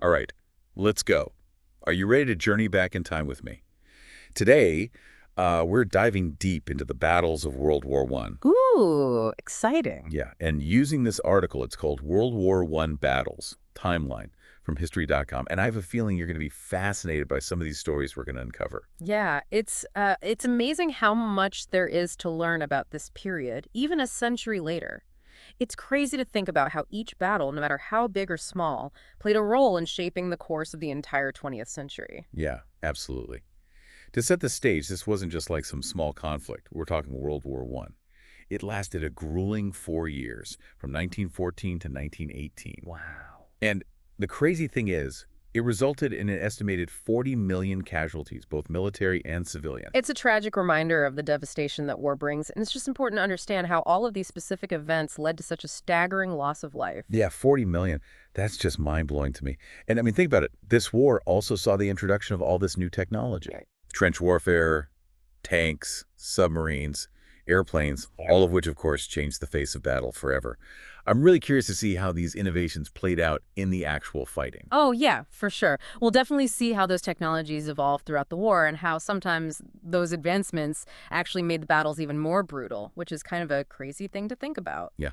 All right, let's go. Are you ready to journey back in time with me? Today, we're diving deep into the battles of World War One. Ooh, exciting. Yeah, and using this article, it's called World War One Battles, Timeline, from History.com. And I have a feeling you're going to be fascinated by some of these stories we're going to uncover. Yeah, it's amazing how much there is to learn about this period, even a century later. It's crazy to think about how each battle, no matter how big or small, played a role in shaping the course of the entire 20th century. Yeah, absolutely. To set the stage, this wasn't just like some small conflict. We're talking World War One. It lasted a grueling 4 years, from 1914 to 1918. Wow. And the crazy thing is, it resulted in an estimated 40 million casualties, both military and civilian. It's a tragic reminder of the devastation that war brings, and it's just important to understand how all of these specific events led to such a staggering loss of life. Yeah, 40 million. That's just mind-blowing to me. And I mean, think about it. This war also saw the introduction of all this new technology. Right. Trench warfare, tanks, submarines, airplanes, all of which, of course, changed the face of battle forever. I'm really curious to see how these innovations played out in the actual fighting. Oh, yeah, for sure. We'll definitely see how those technologies evolved throughout the war and how sometimes those advancements actually made the battles even more brutal, which is kind of a crazy thing to think about. Yeah.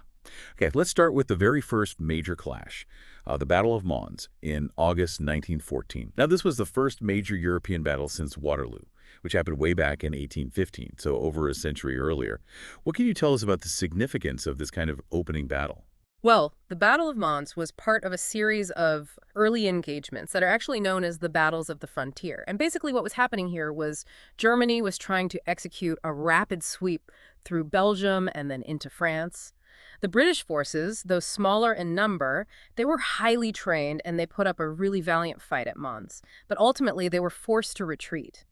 Okay, let's start with the very first major clash, the Battle of Mons in August 1914. Now, this was the first major European battle since Waterloo, which happened way back in 1815, so over a century earlier. What can you tell us about the significance of this kind of opening battle? Well, the Battle of Mons was part of a series of early engagements that are actually known as the Battles of the Frontier. And basically what was happening here was Germany was trying to execute a rapid sweep through Belgium and then into France. The British forces, though smaller in number, they were highly trained and they put up a really valiant fight at Mons. But ultimately, they were forced to retreat.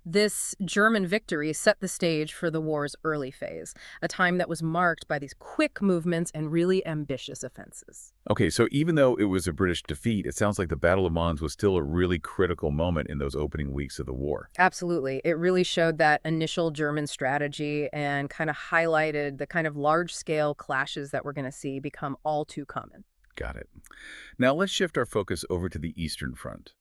This German victory set the stage for the war's early phase, a time that was marked by these quick movements and really ambitious offenses. Okay, so even though it was a British defeat, it sounds like the Battle of Mons was still a really critical moment in those opening weeks of the war. Absolutely. It really showed that initial German strategy and kind of highlighted the kind of large-scale clashes that we're going to see become all too common. Got it. Now let's shift our focus over to the Eastern Front.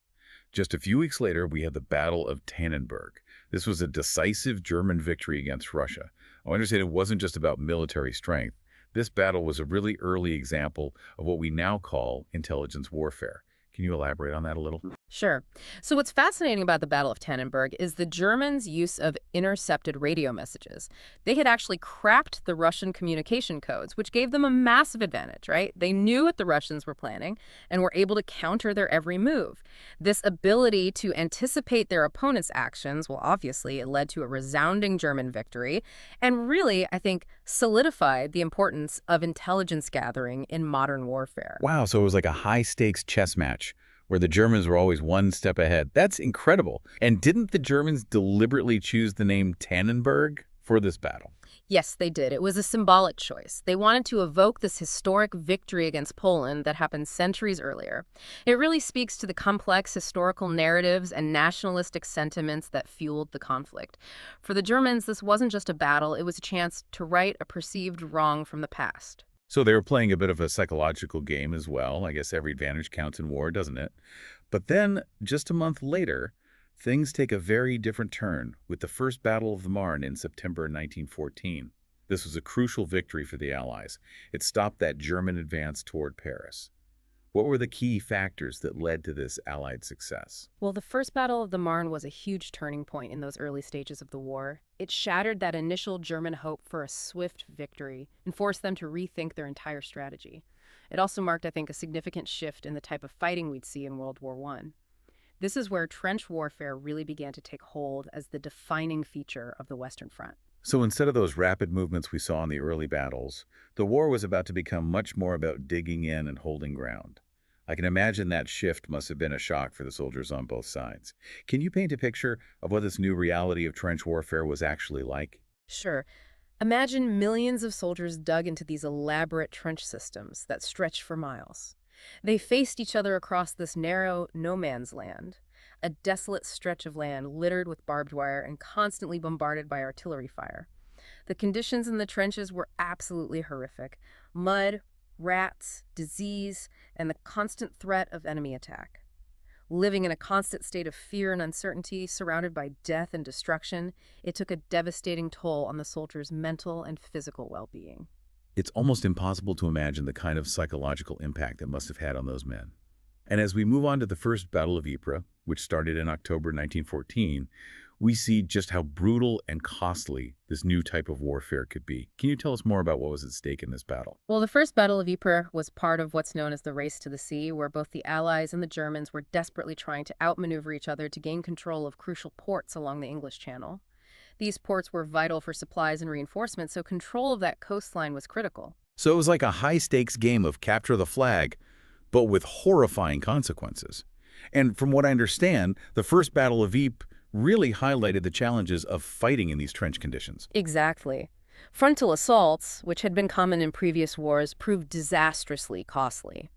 Just a few weeks later, we had the Battle of Tannenberg. This was a decisive German victory against Russia. I understand it wasn't just about military strength. This battle was a really early example of what we now call intelligence warfare. Can you elaborate on that a little? Sure. So what's fascinating about the Battle of Tannenberg is the Germans' use of intercepted radio messages. They had actually cracked the Russian communication codes, which gave them a massive advantage, right? They knew what the Russians were planning and were able to counter their every move. This ability to anticipate their opponent's actions, well, obviously, it led to a resounding German victory and really, I think, solidified the importance of intelligence gathering in modern warfare. Wow, so it was like a high-stakes chess match where the Germans were always one step ahead. That's incredible. And didn't the Germans deliberately choose the name Tannenberg for this battle? Yes, they did. It was a symbolic choice. They wanted to evoke this historic victory against Poland that happened centuries earlier. It really speaks to the complex historical narratives and nationalistic sentiments that fueled the conflict. For the Germans, this wasn't just a battle, it was a chance to right a perceived wrong from the past. So they were playing a bit of a psychological game as well. I guess every advantage counts in war, doesn't it? But then, just a month later, things take a very different turn with the First Battle of the Marne in September 1914. This was a crucial victory for the Allies. It stopped that German advance toward Paris. What were the key factors that led to this Allied success? Well, the First Battle of the Marne was a huge turning point in those early stages of the war. It shattered that initial German hope for a swift victory and forced them to rethink their entire strategy. It also marked, I think, a significant shift in the type of fighting we'd see in World War I. This is where trench warfare really began to take hold as the defining feature of the Western Front. So instead of those rapid movements we saw in the early battles, the war was about to become much more about digging in and holding ground. I can imagine that shift must have been a shock for the soldiers on both sides. Can you paint a picture of what this new reality of trench warfare was actually like? Sure. Imagine millions of soldiers dug into these elaborate trench systems that stretched for miles. They faced each other across this narrow no man's land, a desolate stretch of land littered with barbed wire and constantly bombarded by artillery fire. The conditions in the trenches were absolutely horrific. Mud, rats, disease, and the constant threat of enemy attack. Living in a constant state of fear and uncertainty, surrounded by death and destruction, it took a devastating toll on the soldiers' mental and physical well-being. It's almost impossible to imagine the kind of psychological impact it must have had on those men. And as we move on to the First Battle of Ypres, which started in October 1914, we see just how brutal and costly this new type of warfare could be. Can you tell us more about what was at stake in this battle? Well, the First Battle of Ypres was part of what's known as the Race to the Sea, where both the Allies and the Germans were desperately trying to outmaneuver each other to gain control of crucial ports along the English Channel. These ports were vital for supplies and reinforcements, so control of that coastline was critical. So it was like a high-stakes game of capture the flag, but with horrifying consequences. And from what I understand, the First Battle of Ypres really highlighted the challenges of fighting in these trench conditions. Exactly. Frontal assaults, which had been common in previous wars, proved disastrously costly.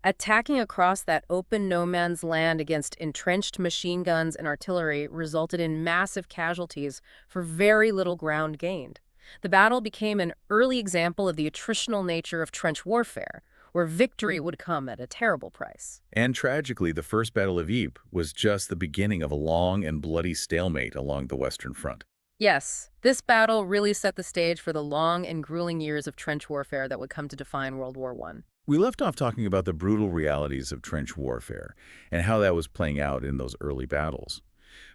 Attacking across that open no man's land against entrenched machine guns and artillery resulted in massive casualties for very little ground gained. The battle became an early example of the attritional nature of trench warfare, where victory would come at a terrible price. And tragically, the First Battle of Ypres was just the beginning of a long and bloody stalemate along the Western Front. Yes, this battle really set the stage for the long and grueling years of trench warfare that would come to define World War I. We left off talking about the brutal realities of trench warfare and how that was playing out in those early battles.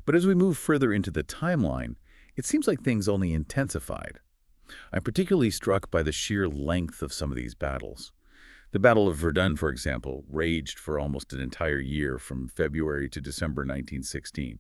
But as we move further into the timeline, it seems like things only intensified. I'm particularly struck by the sheer length of some of these battles. The Battle of Verdun, for example, raged for almost an entire year from February to December 1916.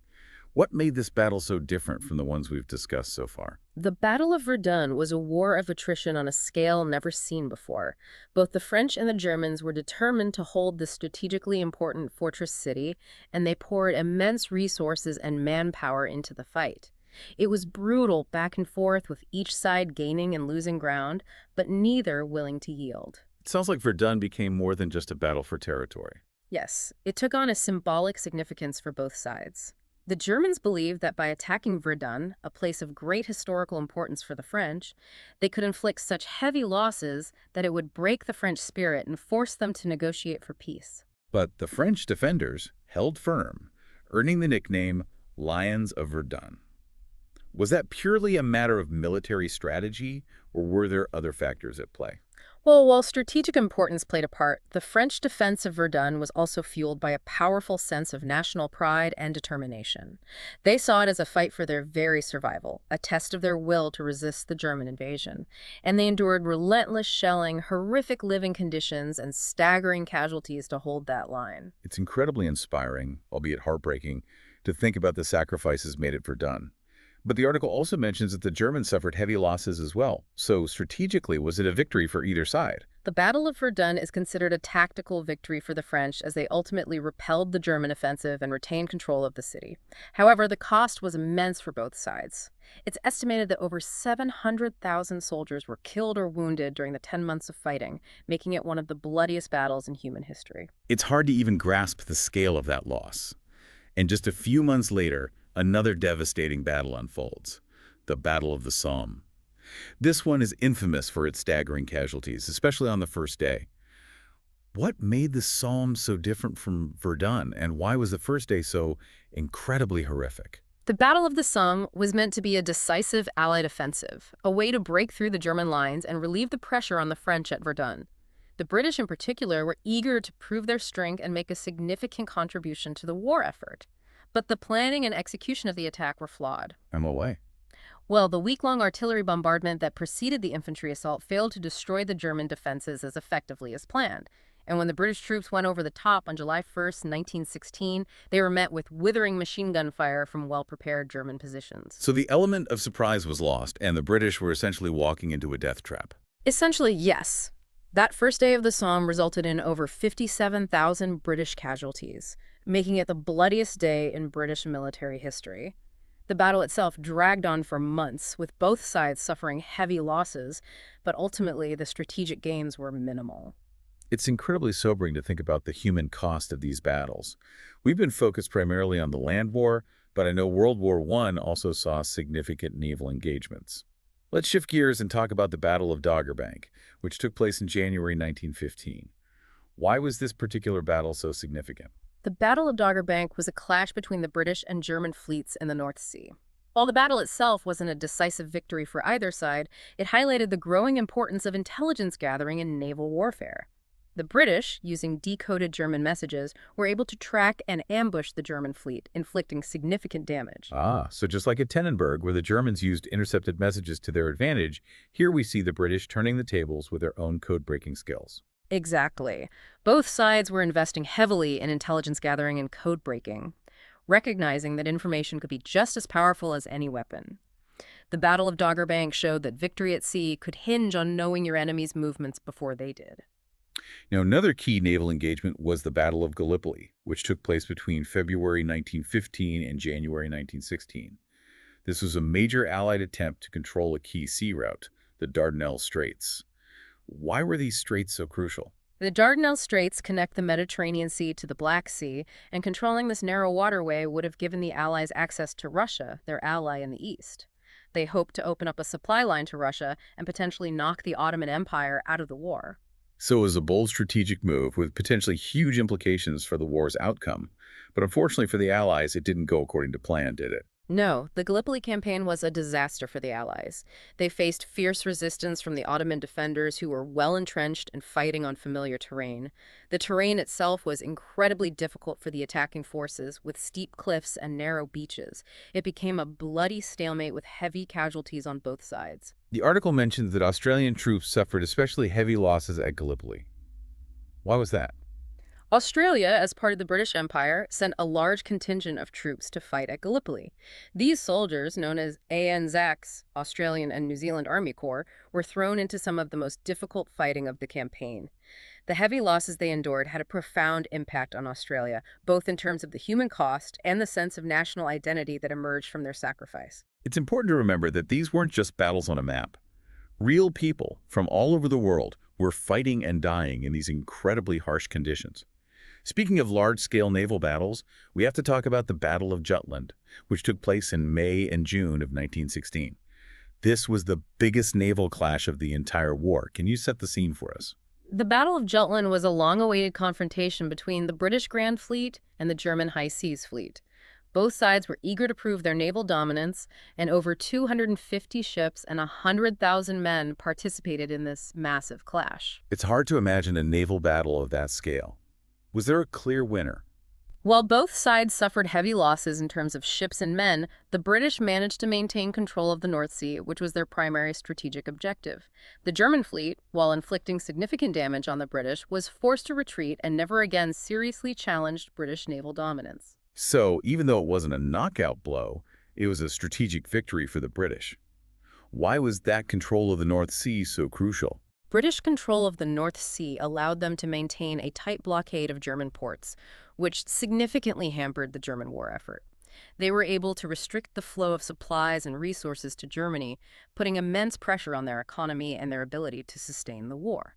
What made this battle so different from the ones we've discussed so far? The Battle of Verdun was a war of attrition on a scale never seen before. Both the French and the Germans were determined to hold this strategically important fortress city, and they poured immense resources and manpower into the fight. It was brutal back and forth, with each side gaining and losing ground, but neither willing to yield. It sounds like Verdun became more than just a battle for territory. Yes, it took on a symbolic significance for both sides. The Germans believed that by attacking Verdun, a place of great historical importance for the French, they could inflict such heavy losses that it would break the French spirit and force them to negotiate for peace. But the French defenders held firm, earning the nickname Lions of Verdun. Was that purely a matter of military strategy, or were there other factors at play? Well, while strategic importance played a part, the French defense of Verdun was also fueled by a powerful sense of national pride and determination. They saw it as a fight for their very survival, a test of their will to resist the German invasion. And they endured relentless shelling, horrific living conditions, and staggering casualties to hold that line. It's incredibly inspiring, albeit heartbreaking, to think about the sacrifices made at Verdun. But the article also mentions that the Germans suffered heavy losses as well. So strategically, was it a victory for either side? The Battle of Verdun is considered a tactical victory for the French, as they ultimately repelled the German offensive and retained control of the city. However, the cost was immense for both sides. It's estimated that over 700,000 soldiers were killed or wounded during the 10 months of fighting, making it one of the bloodiest battles in human history. It's hard to even grasp the scale of that loss. And just a few months later, another devastating battle unfolds, the Battle of the Somme. This one is infamous for its staggering casualties, especially on the first day. What made the Somme so different from Verdun, and why was the first day so incredibly horrific? The Battle of the Somme was meant to be a decisive Allied offensive, a way to break through the German lines and relieve the pressure on the French at Verdun. The British in particular were eager to prove their strength and make a significant contribution to the war effort. But the planning and execution of the attack were flawed. In what way? Well, the week-long artillery bombardment that preceded the infantry assault failed to destroy the German defenses as effectively as planned. And when the British troops went over the top on July 1st, 1916, they were met with withering machine gun fire from well-prepared German positions. So the element of surprise was lost, and the British were essentially walking into a death trap. Essentially, yes. That first day of the Somme resulted in over 57,000 British casualties, making it the bloodiest day in British military history. The battle itself dragged on for months, with both sides suffering heavy losses, but ultimately the strategic gains were minimal. It's incredibly sobering to think about the human cost of these battles. We've been focused primarily on the land war, but I know World War I also saw significant naval engagements. Let's shift gears and talk about the Battle of Dogger Bank, which took place in January 1915. Why was this particular battle so significant? The Battle of Dogger Bank was a clash between the British and German fleets in the North Sea. While the battle itself wasn't a decisive victory for either side, it highlighted the growing importance of intelligence gathering in naval warfare. The British, using decoded German messages, were able to track and ambush the German fleet, inflicting significant damage. Ah, so just like at Tannenberg, where the Germans used intercepted messages to their advantage, here we see the British turning the tables with their own code-breaking skills. Exactly. Both sides were investing heavily in intelligence gathering and code breaking, recognizing that information could be just as powerful as any weapon. The Battle of Dogger Bank showed that victory at sea could hinge on knowing your enemy's movements before they did. Now, another key naval engagement was the Battle of Gallipoli, which took place between February 1915 and January 1916. This was a major Allied attempt to control a key sea route, the Dardanelles Straits. Why were these straits so crucial? The Dardanelles Straits connect the Mediterranean Sea to the Black Sea, and controlling this narrow waterway would have given the Allies access to Russia, their ally in the east. They hoped to open up a supply line to Russia and potentially knock the Ottoman Empire out of the war. So it was a bold strategic move with potentially huge implications for the war's outcome. But unfortunately for the Allies, it didn't go according to plan, did it? No, the Gallipoli campaign was a disaster for the Allies. They faced fierce resistance from the Ottoman defenders who were well entrenched and fighting on familiar terrain. The terrain itself was incredibly difficult for the attacking forces, with steep cliffs and narrow beaches. It became a bloody stalemate with heavy casualties on both sides. The article mentions that Australian troops suffered especially heavy losses at Gallipoli. Why was that? Australia, as part of the British Empire, sent a large contingent of troops to fight at Gallipoli. These soldiers, known as ANZACs, Australian and New Zealand Army Corps, were thrown into some of the most difficult fighting of the campaign. The heavy losses they endured had a profound impact on Australia, both in terms of the human cost and the sense of national identity that emerged from their sacrifice. It's important to remember that these weren't just battles on a map. Real people from all over the world were fighting and dying in these incredibly harsh conditions. Speaking of large-scale naval battles, we have to talk about the Battle of Jutland, which took place in May and June of 1916. This was the biggest naval clash of the entire war. Can you set the scene for us? The Battle of Jutland was a long-awaited confrontation between the British Grand Fleet and the German High Seas Fleet. Both sides were eager to prove their naval dominance, and over 250 ships and 100,000 men participated in this massive clash. It's hard to imagine a naval battle of that scale. Was there a clear winner? While both sides suffered heavy losses in terms of ships and men, the British managed to maintain control of the North Sea, which was their primary strategic objective. The German fleet, while inflicting significant damage on the British, was forced to retreat and never again seriously challenged British naval dominance. So, even though it wasn't a knockout blow, it was a strategic victory for the British. Why was that control of the North Sea so crucial? British control of the North Sea allowed them to maintain a tight blockade of German ports, which significantly hampered the German war effort. They were able to restrict the flow of supplies and resources to Germany, putting immense pressure on their economy and their ability to sustain the war.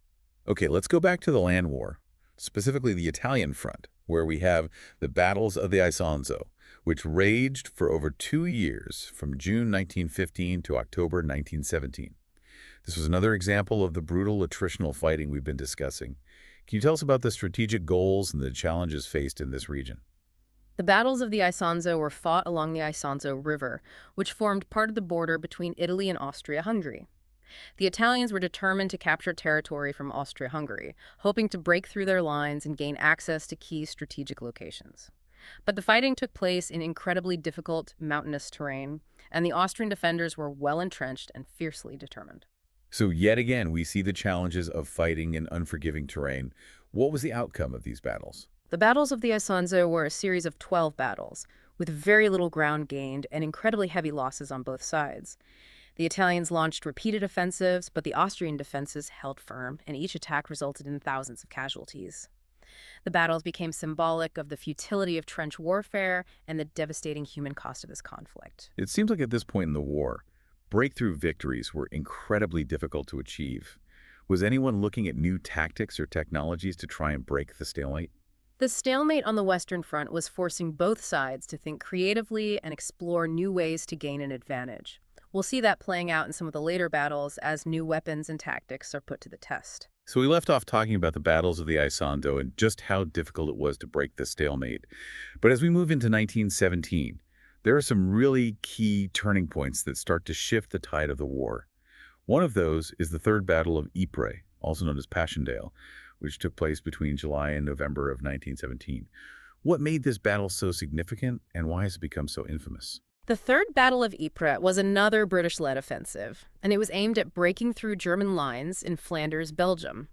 Okay, let's go back to the land war, specifically the Italian front, where we have the battles of the Isonzo, which raged for over 2 years, from June 1915 to October 1917. This was another example of the brutal attritional fighting we've been discussing. Can you tell us about the strategic goals and the challenges faced in this region? The battles of the Isonzo were fought along the Isonzo River, which formed part of the border between Italy and Austria-Hungary. The Italians were determined to capture territory from Austria-Hungary, hoping to break through their lines and gain access to key strategic locations. But the fighting took place in incredibly difficult mountainous terrain, and the Austrian defenders were well entrenched and fiercely determined. So yet again, we see the challenges of fighting in unforgiving terrain. What was the outcome of these battles? The battles of the Isonzo were a series of 12 battles, with very little ground gained and incredibly heavy losses on both sides. The Italians launched repeated offensives, but the Austrian defenses held firm, and each attack resulted in thousands of casualties. The battles became symbolic of the futility of trench warfare and the devastating human cost of this conflict. It seems like at this point in the war, breakthrough victories were incredibly difficult to achieve. Was anyone looking at new tactics or technologies to try and break the stalemate? The stalemate on the Western Front was forcing both sides to think creatively and explore new ways to gain an advantage. We'll see that playing out in some of the later battles as new weapons and tactics are put to the test. So we left off talking about the battles of the Isonzo and just how difficult it was to break the stalemate. But as we move into 1917, there are some really key turning points that start to shift the tide of the war. One of those is the Third Battle of Ypres, also known as Passchendaele, which took place between July and November of 1917. What made this battle so significant, and why has it become so infamous? The Third Battle of Ypres was another British-led offensive, and it was aimed at breaking through German lines in Flanders, Belgium.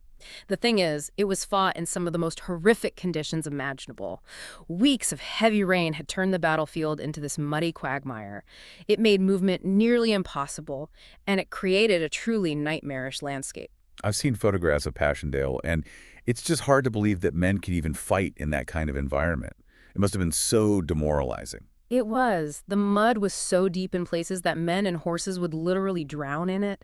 The thing is, it was fought in some of the most horrific conditions imaginable. Weeks of heavy rain had turned the battlefield into this muddy quagmire. It made movement nearly impossible, and it created a truly nightmarish landscape. I've seen photographs of Passchendaele, and it's just hard to believe that men could even fight in that kind of environment. It must have been so demoralizing. It was. The mud was so deep in places that men and horses would literally drown in it.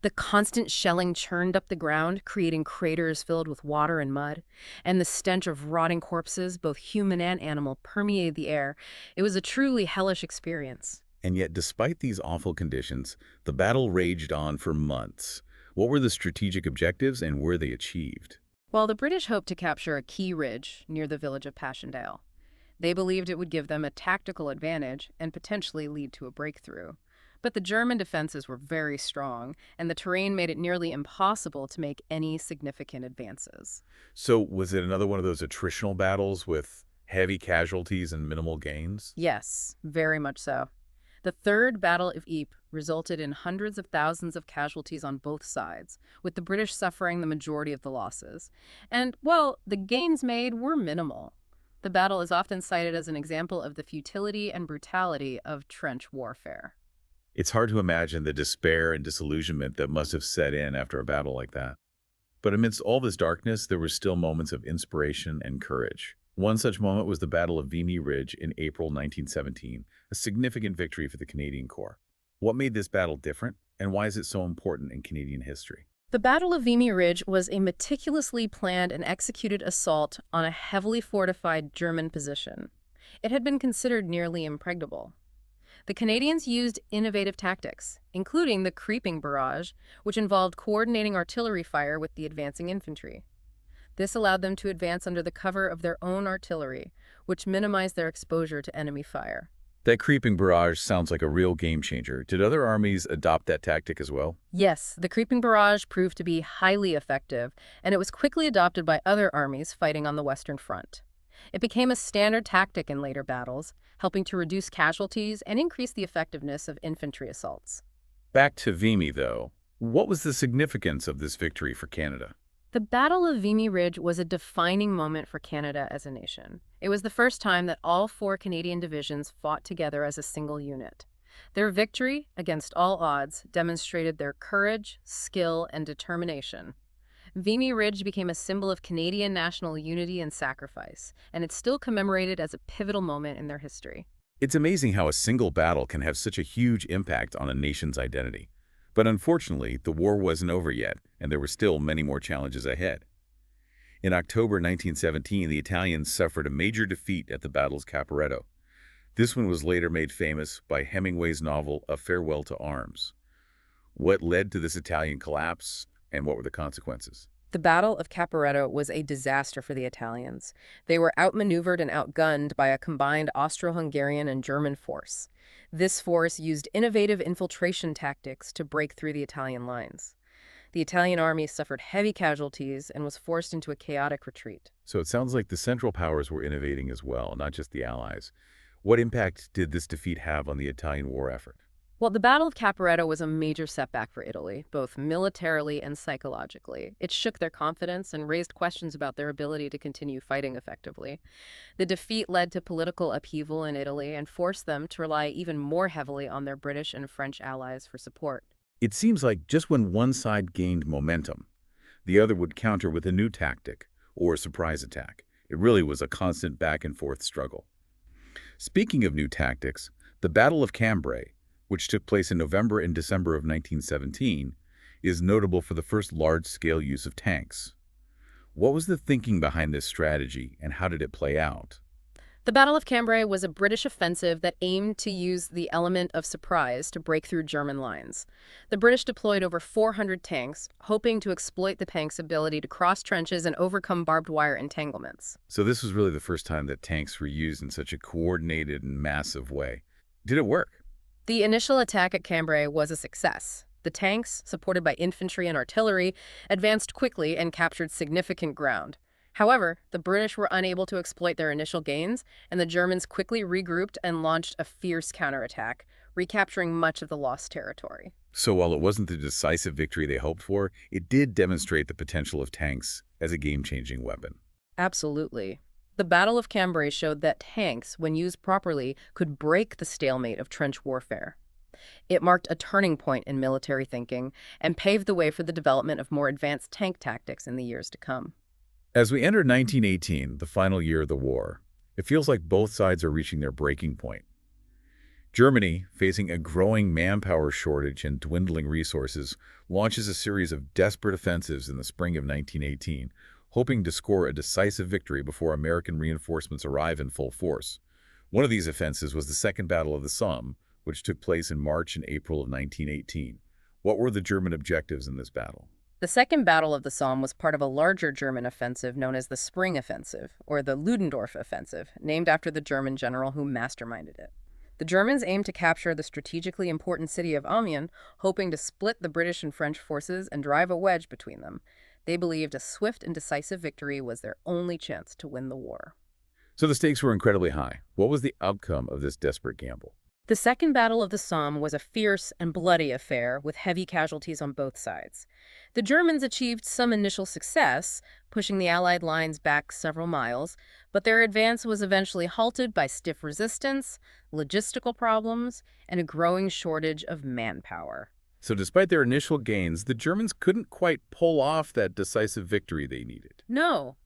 The constant shelling churned up the ground, creating craters filled with water and mud. And the stench of rotting corpses, both human and animal, permeated the air. It was a truly hellish experience. And yet, despite these awful conditions, the battle raged on for months. What were the strategic objectives, and were they achieved? While the British hoped to capture a key ridge near the village of Passchendaele, they believed it would give them a tactical advantage and potentially lead to a breakthrough. But the German defenses were very strong, and the terrain made it nearly impossible to make any significant advances. So was it another one of those attritional battles with heavy casualties and minimal gains? Yes, very much so. The Third Battle of Ypres resulted in hundreds of thousands of casualties on both sides, with the British suffering the majority of the losses. And, well, the gains made were minimal. The battle is often cited as an example of the futility and brutality of trench warfare. It's hard to imagine the despair and disillusionment that must have set in after a battle like that. But amidst all this darkness, there were still moments of inspiration and courage. One such moment was the Battle of Vimy Ridge in April 1917, a significant victory for the Canadian Corps. What made this battle different, and why is it so important in Canadian history? The Battle of Vimy Ridge was a meticulously planned and executed assault on a heavily fortified German position. It had been considered nearly impregnable. The Canadians used innovative tactics, including the creeping barrage, which involved coordinating artillery fire with the advancing infantry. This allowed them to advance under the cover of their own artillery, which minimized their exposure to enemy fire. That creeping barrage sounds like a real game changer. Did other armies adopt that tactic as well? Yes, the creeping barrage proved to be highly effective, and it was quickly adopted by other armies fighting on the Western Front. It became a standard tactic in later battles, helping to reduce casualties and increase the effectiveness of infantry assaults. Back to Vimy, though. What was the significance of this victory for Canada? The Battle of Vimy Ridge was a defining moment for Canada as a nation. It was the first time that all four Canadian divisions fought together as a single unit. Their victory, against all odds, demonstrated their courage, skill, and determination. Vimy Ridge became a symbol of Canadian national unity and sacrifice, and it's still commemorated as a pivotal moment in their history. It's amazing how a single battle can have such a huge impact on a nation's identity. But unfortunately, the war wasn't over yet, and there were still many more challenges ahead. In October 1917, the Italians suffered a major defeat at the Battle's Caporetto. This one was later made famous by Hemingway's novel A Farewell to Arms. What led to this Italian collapse, and what were the consequences? The Battle of Caporetto was a disaster for the Italians. They were outmaneuvered and outgunned by a combined Austro-Hungarian and German force. This force used innovative infiltration tactics to break through the Italian lines. The Italian army suffered heavy casualties and was forced into a chaotic retreat. So it sounds like the Central Powers were innovating as well, not just the Allies. What impact did this defeat have on the Italian war effort? Well, the Battle of Caporetto was a major setback for Italy, both militarily and psychologically. It shook their confidence and raised questions about their ability to continue fighting effectively. The defeat led to political upheaval in Italy and forced them to rely even more heavily on their British and French allies for support. It seems like just when one side gained momentum, the other would counter with a new tactic or a surprise attack. It really was a constant back-and-forth struggle. Speaking of new tactics, the Battle of Cambrai, which took place in November and December of 1917, is notable for the first large-scale use of tanks. What was the thinking behind this strategy, and how did it play out? The Battle of Cambrai was a British offensive that aimed to use the element of surprise to break through German lines. The British deployed over 400 tanks, hoping to exploit the tanks' ability to cross trenches and overcome barbed wire entanglements. So this was really the first time that tanks were used in such a coordinated and massive way. Did it work? The initial attack at Cambrai was a success. The tanks, supported by infantry and artillery, advanced quickly and captured significant ground. However, the British were unable to exploit their initial gains, and the Germans quickly regrouped and launched a fierce counterattack, recapturing much of the lost territory. So while it wasn't the decisive victory they hoped for, it did demonstrate the potential of tanks as a game-changing weapon. Absolutely. The Battle of Cambrai showed that tanks, when used properly, could break the stalemate of trench warfare. It marked a turning point in military thinking and paved the way for the development of more advanced tank tactics in the years to come. As we enter 1918, the final year of the war, it feels like both sides are reaching their breaking point. Germany, facing a growing manpower shortage and dwindling resources, launches a series of desperate offensives in the spring of 1918, hoping to score a decisive victory before American reinforcements arrive in full force. One of these offensives was the Second Battle of the Somme, which took place in March and April of 1918. What were the German objectives in this battle? The Second Battle of the Somme was part of a larger German offensive known as the Spring Offensive, or the Ludendorff Offensive, named after the German general who masterminded it. The Germans aimed to capture the strategically important city of Amiens, hoping to split the British and French forces and drive a wedge between them. They believed a swift and decisive victory was their only chance to win the war. So the stakes were incredibly high. What was the outcome of this desperate gamble? The Second Battle of the Somme was a fierce and bloody affair with heavy casualties on both sides. The Germans achieved some initial success, pushing the Allied lines back several miles, but their advance was eventually halted by stiff resistance, logistical problems, and a growing shortage of manpower. So despite their initial gains, the Germans couldn't quite pull off that decisive victory they needed. No.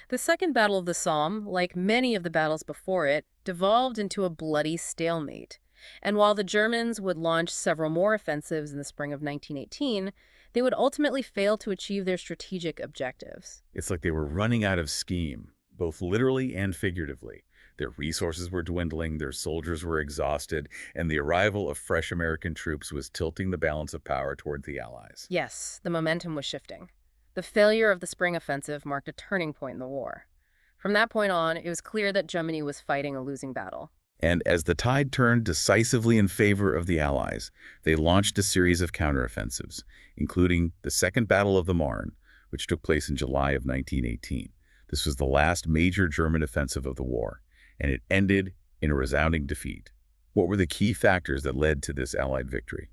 The Second Battle of the Somme, like many of the battles before it, devolved into a bloody stalemate. And while the Germans would launch several more offensives in the spring of 1918, they would ultimately fail to achieve their strategic objectives. It's like they were running out of steam, both literally and figuratively. Their resources were dwindling, their soldiers were exhausted, and the arrival of fresh American troops was tilting the balance of power toward the Allies. Yes, the momentum was shifting. The failure of the Spring Offensive marked a turning point in the war. From that point on, it was clear that Germany was fighting a losing battle. And as the tide turned decisively in favor of the Allies, they launched a series of counteroffensives, including the Second Battle of the Marne, which took place in July of 1918. This was the last major German offensive of the war, and it ended in a resounding defeat. What were the key factors that led to this Allied victory?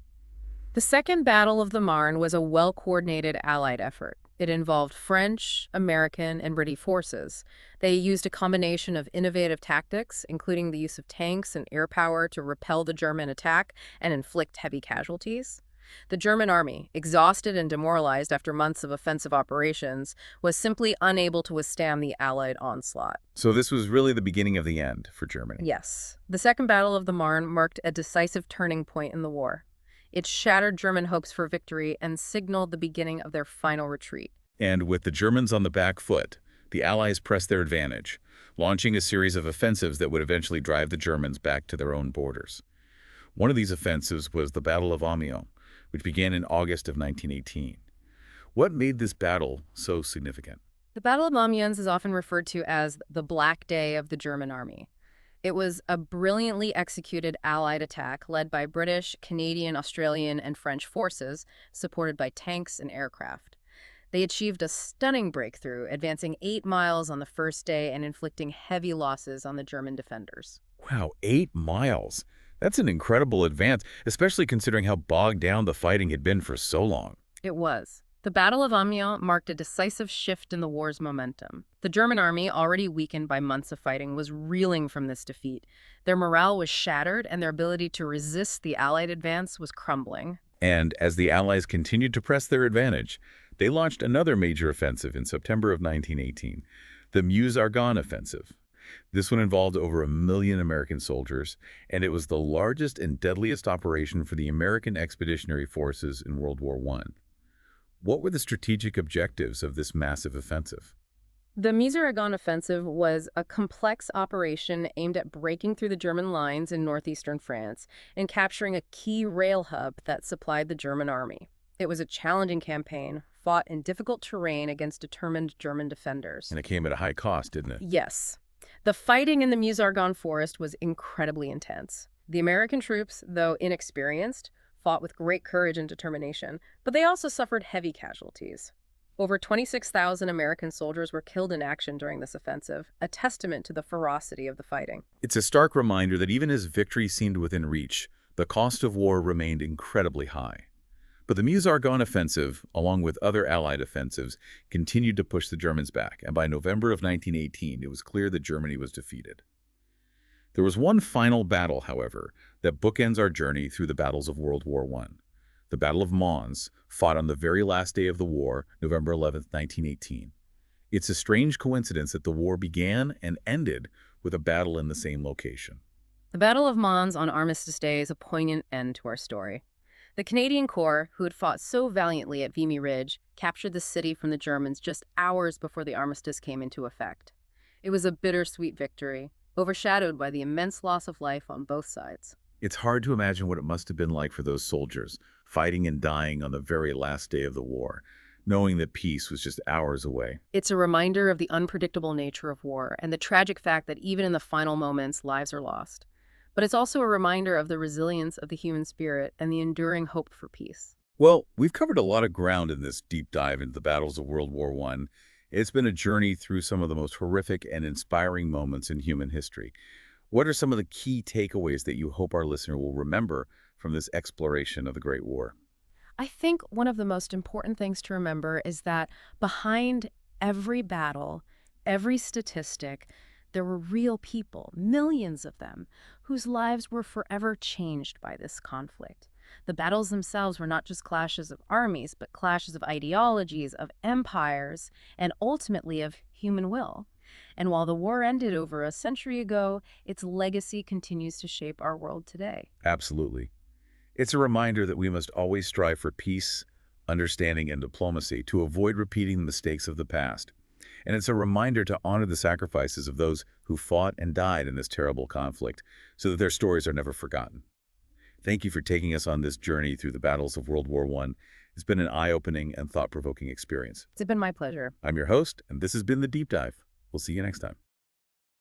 The Second Battle of the Marne was a well-coordinated Allied effort. It involved French, American, and British forces. They used a combination of innovative tactics, including the use of tanks and air power to repel the German attack and inflict heavy casualties. The German army, exhausted and demoralized after months of offensive operations, was simply unable to withstand the Allied onslaught. So this was really the beginning of the end for Germany. Yes, the Second Battle of the Marne marked a decisive turning point in the war. It shattered German hopes for victory and signaled the beginning of their final retreat. And with the Germans on the back foot, the Allies pressed their advantage, launching a series of offensives that would eventually drive the Germans back to their own borders. One of these offensives was the Battle of Amiens, which began in August of 1918. What made this battle so significant? The Battle of Amiens is often referred to as the Black Day of the German army. It was a brilliantly executed Allied attack led by British, Canadian, Australian, and French forces, supported by tanks and aircraft. They achieved a stunning breakthrough, advancing 8 miles on the first day and inflicting heavy losses on the German defenders. Wow, 8 miles. That's an incredible advance, especially considering how bogged down the fighting had been for so long. It was. The Battle of Amiens marked a decisive shift in the war's momentum. The German army, already weakened by months of fighting, was reeling from this defeat. Their morale was shattered, and their ability to resist the Allied advance was crumbling. And as the Allies continued to press their advantage, they launched another major offensive in September of 1918, the Meuse-Argonne Offensive. This one involved over 1 million American soldiers, and it was the largest and deadliest operation for the American Expeditionary Forces in World War I. What were the strategic objectives of this massive offensive? The Meuse-Argonne offensive was a complex operation aimed at breaking through the German lines in northeastern France and capturing a key rail hub that supplied the German army. It was a challenging campaign, fought in difficult terrain against determined German defenders. And it came at a high cost, didn't it? Yes, the fighting in the Meuse-Argonne forest was incredibly intense. The American troops, though inexperienced, fought with great courage and determination, but they also suffered heavy casualties. Over 26,000 American soldiers were killed in action during this offensive, a testament to the ferocity of the fighting. It's a stark reminder that even as victory seemed within reach, the cost of war remained incredibly high. But the Meuse-Argonne offensive, along with other Allied offensives, continued to push the Germans back, and by November of 1918, it was clear that Germany was defeated. There was one final battle, however, that bookends our journey through the battles of World War I. The Battle of Mons, fought on the very last day of the war, November 11, 1918. It's a strange coincidence that the war began and ended with a battle in the same location. The Battle of Mons on Armistice Day is a poignant end to our story. The Canadian Corps, who had fought so valiantly at Vimy Ridge, captured the city from the Germans just hours before the armistice came into effect. It was a bittersweet victory, overshadowed by the immense loss of life on both sides. It's hard to imagine what it must have been like for those soldiers, fighting and dying on the very last day of the war, knowing that peace was just hours away. It's a reminder of the unpredictable nature of war and the tragic fact that even in the final moments, lives are lost. But it's also a reminder of the resilience of the human spirit and the enduring hope for peace. Well, we've covered a lot of ground in this deep dive into the battles of World War I. It's been a journey through some of the most horrific and inspiring moments in human history. What are some of the key takeaways that you hope our listener will remember from this exploration of the Great War? I think one of the most important things to remember is that behind every battle, every statistic, there were real people, millions of them, whose lives were forever changed by this conflict. The battles themselves were not just clashes of armies, but clashes of ideologies, of empires, and ultimately of human will. And while the war ended over a century ago, its legacy continues to shape our world today. Absolutely. It's a reminder that we must always strive for peace, understanding, and diplomacy to avoid repeating the mistakes of the past. And it's a reminder to honor the sacrifices of those who fought and died in this terrible conflict so that their stories are never forgotten. Thank you for taking us on this journey through the battles of World War I. It's been an eye-opening and thought-provoking experience. It's been my pleasure. I'm your host, and this has been The Deep Dive. We'll see you next time.